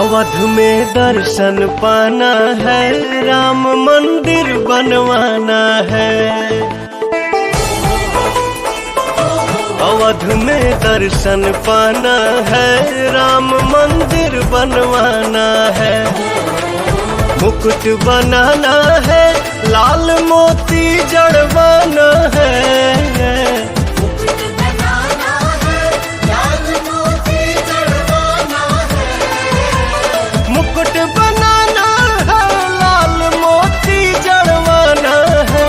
अवध में दर्शन पाना है, राम मंदिर बनवाना है। अवध में दर्शन पाना है, राम मंदिर बनवाना है। मुकुट बनाना है, लाल मोती जड़वाना है। मुकुट बनाना है, लाल मोती जड़वाना है।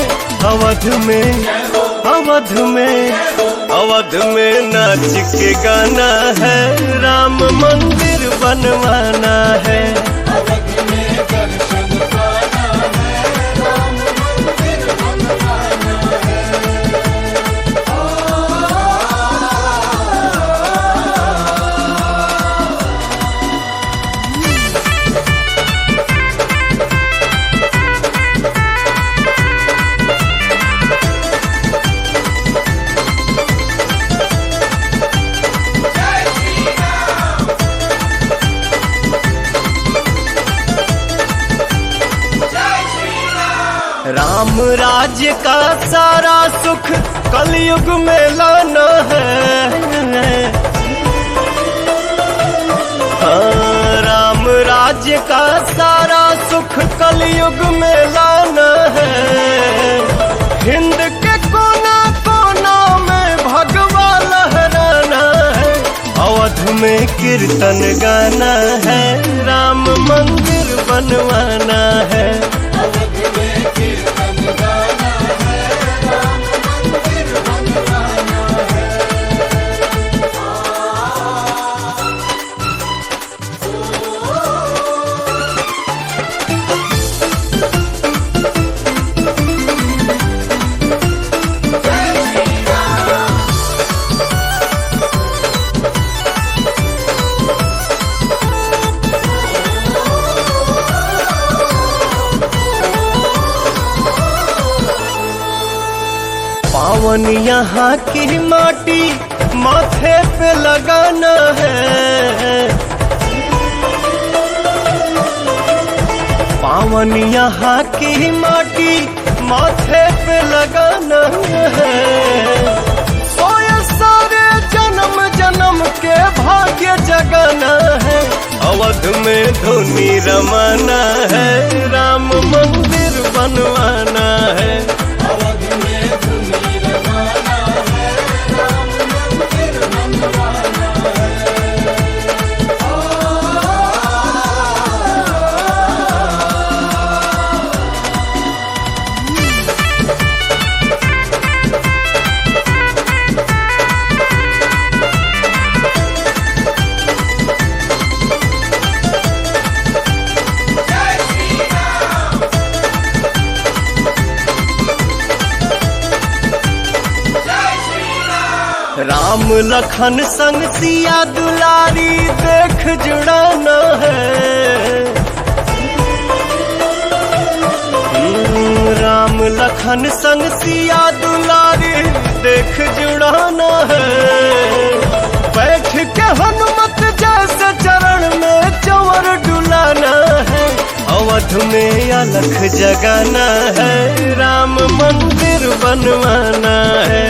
अवध में नाच के गाना है, राम मंदिर बनवाना है। राम राज्य का सारा सुख कलयुग में लाना है। हाँ, राम राज्य का सारा सुख कलयुग में लाना है। हिंद के कोना कोना में भगवा लहराना है। अवध में कीर्तन गाना है, राम मंदिर बनवाना है। पावन यहाँ की माटी माथे पे लगाना है। पावन यहाँ की माटी माथे पे लगाना है। सोए सारे जन्म जन्म के भाग्य जगाना है। अवध में धुनी रमाना है, राम मंदिर बनवाना है। राम लखन संग सिया दुलारी देख जुड़ाना है। राम लखन संग सिया दुलारी देख जुड़ाना है। बैठ के हनुमत जैसे चरण में चंवर डुलाना है। अवध में अलख जगाना है, राम मंदिर बनवाना है।